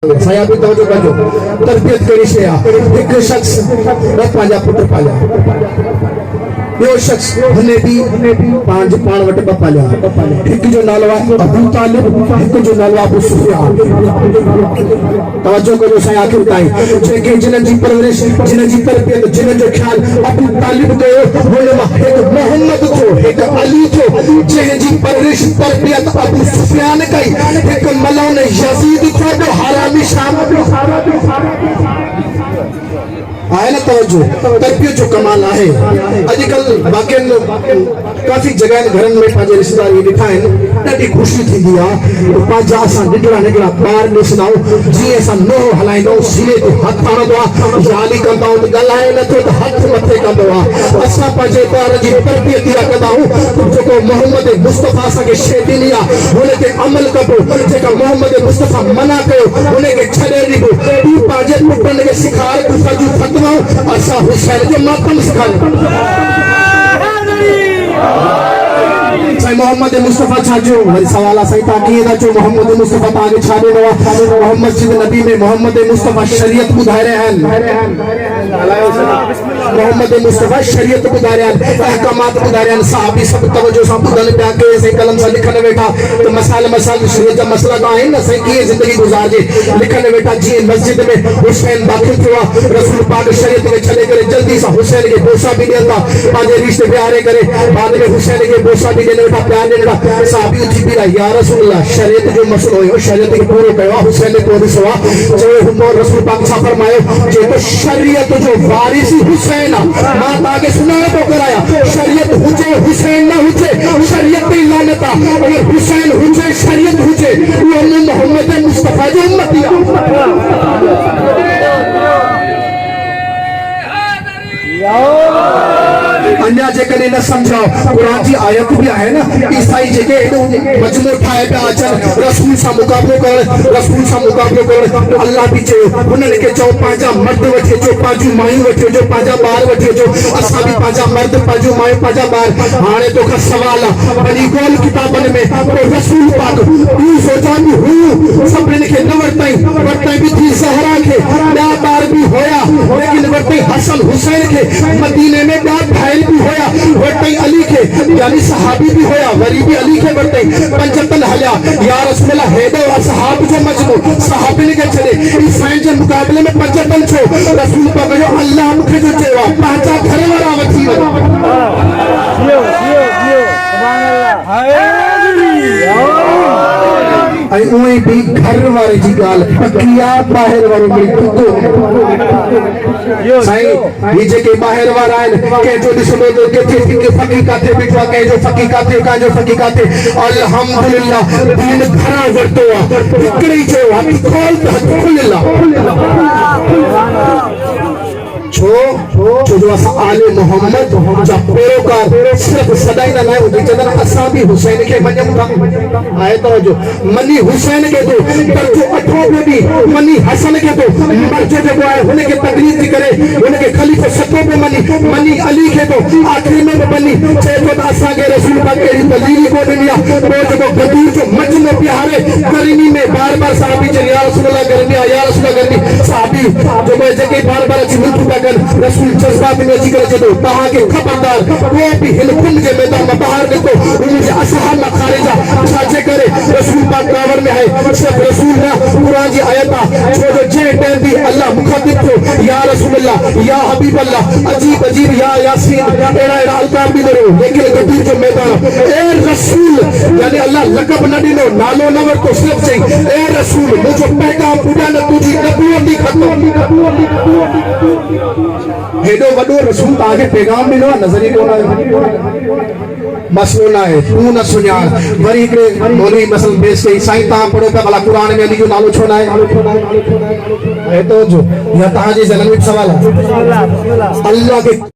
saya भी तवज्जो कजो तरबियत करी शे एक शख्स न पांजा पुट पालिया ॿियो शख्स हुने भी पांच पाण वटि ॿ पालिया हिक जो नालो आहे अबू तालिब हिक जो नालो आहे अबू सुफियान तवज्जो कजो साईं आखिर ताईं जेके जिन्हनि जी परवरिश जिन्हनि जी तरबियत जिन्हनि जो ख्याल अबू तालिब कयो हुन मां हिकु मोहम्मद थियो हिकु अली थियो जंहिंजी परवरिश तरबियत अबू सुफियान कई हिकु मलौन यजीद थियो हरामी शाम आए ना तवज्जो तरबियत जो कमाल है अॼुकल्ह बाक़ियुनि काफ़ी जगहनि घरनि में पंहिंजे रिश्तेदार इहे ॾिठा आहिनि ॾाढी ख़ुशी थींदी आहे पंहिंजा असां निकिड़ा निकिड़ा ॿार ॾिसंदाऊं जीअं असां नोह हलाईंदाऊं सीने ते हथु आणंदो आहे ज़ाली कंदाऊं त ॻाल्हाए नथो त हथु मथे कंदो आहे असां पंहिंजे ॿार जी तरबियत इहा कंदाऊं जेको मोहम्मद मुस्तफ़ा असांखे शइ ॾिनी आहे हुन ते अमल कबो जेका मोहम्मद मुस्तफ़ा मना कयो हुनखे छॾे ॾिबो तूं पंहिंजे पुटनि खे सेखार गुफ़्तगू फतवाऊं असां हुसैन जो मातम सेखारियूं साईं मोहम्मद मुस्तफ़ा छा जो वरी सवाल आहे साईं तव्हां कीअं था चओ मोहम्मद मुस्तफ़ा तव्हांखे छा ॾिनो आहे मोहम्मद मस्जिद नबी में मोहम्मद मुस्तफ़ा शरीयत ॿुधाए रहिया आहिनि मोहम्मद मुस्तफ़ा शरीयत ॿुधाए रहिया आहिनि अहकामात ॿुधाए रहिया आहिनि सहाबी सभु तवज्जो सां ॿुधनि पिया के साईं कलम सां लिखनि वेठा त मसाइल शरीयत जा मसइला का आहिनि न साईं कीअं ज़िंदगी गुज़ारिजे लिखनि वेठा जीअं मस्जिद में हुसैन दाख़िल थियो आहे रसूल पाक शरीयत खे छॾे करे जल्दी सां हुसैन खे बोसा बि ॾियनि था पंहिंजे रिश्ते विहारे करे बाद में हुसैन खे बोसा बि ॾियनि वेठा प्यार ॾियनि वेठा साहबी उथी बीठा या रसूल अल्लाह शरीयत जो मसइलो हुयो शरीयत खे पूरो कयो आहे हुसैन ने को ॾिसो आहे चयो हुनो रसूल पाक छा फरमायो जेको शरीयत जो वारिस हुसैन आहे मां तव्हांखे सुञाणप कराया शरीयत हुजे हुसैन न हुजे शरीयत ते लानत आहे अगर हुसैन हुजे शरीयत हुजे उहो मोहम्मद मुस्तफ़ा जो उम्मती अन्या जेकॾहिं न सम्झो क़ुरान जी आयत भी आहे न ईसाई जेके एॾो मजमो ठाहे पिया अचनि रसूल सां मुक़ाबिलो करणु अल्लाह बि चयो हुननि खे चओ पंहिंजा मर्द वठी अचो पंहिंजूं मायूं वठी अचो पंहिंजा ॿार वठी अचो असां बि पंहिंजा मर्द पंहिंजूं मायूं पंहिंजा ॿार हाणे तोखां सवाल आहे वरी गोल किताबनि में रसूल पाक तूं सोचां बि हू सभिनीनि खे न वरितई बि थी ज़हरा खे ॿिया ॿार बि हुया लेकिन वरितई हसन हुसैन खे मदीने में ॿिया भाइल भी होया वरतई अली के यानी सहाबी भी होया वरी भी अली के वरतई पंजतन हलिया या रसूल अल्लाह हेदो असहाब जो मजमू सहाबी के चले ईसाई जे मुकाबले में पंजतन छो रसूल पाक जो अल्लाह मुखे जो चेवा पांचा घर वाला वठी जियो सुभान अल्लाह आई उई भी घर वाले जी गाल पकिया बाहर वारो मिल कुतो साईं ये जेके बाहर वारा आहिनि कंहिंजो ॾिसंदो त किथे फकी काथे बीठो आहे कंहिंजो फकी काथे अल्हम्दुलिल्लाह दीन घरां वरितो आहे हिकिड़े ई चयो हथ खोल त हथ खुलिल्लाह छो जो असां आले मोहम्मद जा पैरोकार सिर्फ सदाईंदा न आहियूं चवंदा असां बि हुसैन खे मञूं था आहे तवज्जो मनी हुसैन खे थो दर्जो 8 में बि मनी हसन खे थो मर्जो जेको आहे हुनखे तकलीफ़ थी करे हुनखे ख़लीफ़ो 7 में मनी अली खे थो आख़िरी में बि मनी चए थो त असांखे रसूल पाक अहिड़ी दलील को ॾिनी आहे पोइ जेको गदूर जो मजनो पियारे गर्मी में बार बार साहबी चई या रसूल अल्लाह गर्मी आहे या रसूल गर्मी साहबी जेको जेके बार बार अची मुंह रसूल जज्बात में अची करे चयो तव्हांखे खबरदार को भी हिन कुंड जे मैदान में बाहर निकितो उनजे असहाब में खारिजा छाजे करे रसूल पाक कावर में है सिर्फ रसूल ना कुरान जी आयत छो जो जे टाइम भी अल्लाह मुखातिब थियो या रसूल अल्लाह या हबीब अल्लाह अजीब या यासीन एड़ा अल्काब भी ॾिनो लेकिन गदीर जो मैदान ए रसूल यानी अल्लाह लक़ब न ॾिनो नालो न वरितो सिर्फ चई ए रसूल मुंहिंजो पैगाम ॿुधा न तुंहिंजी नबूवत ई ख़त्म हेडो वडो रसूल ताके पैगाम ॾिनो नज़र ई कोन आयो मसलो ना है तू न सुञाण वरी हिकिड़े मौलवी मसल पेश कई साईं तव्हां पढ़ो पिया भला क़ुरान में अली जो नालो छो न आहे तो जो या तव्हांजे ज़हन में सवाल आहे अल्लाह के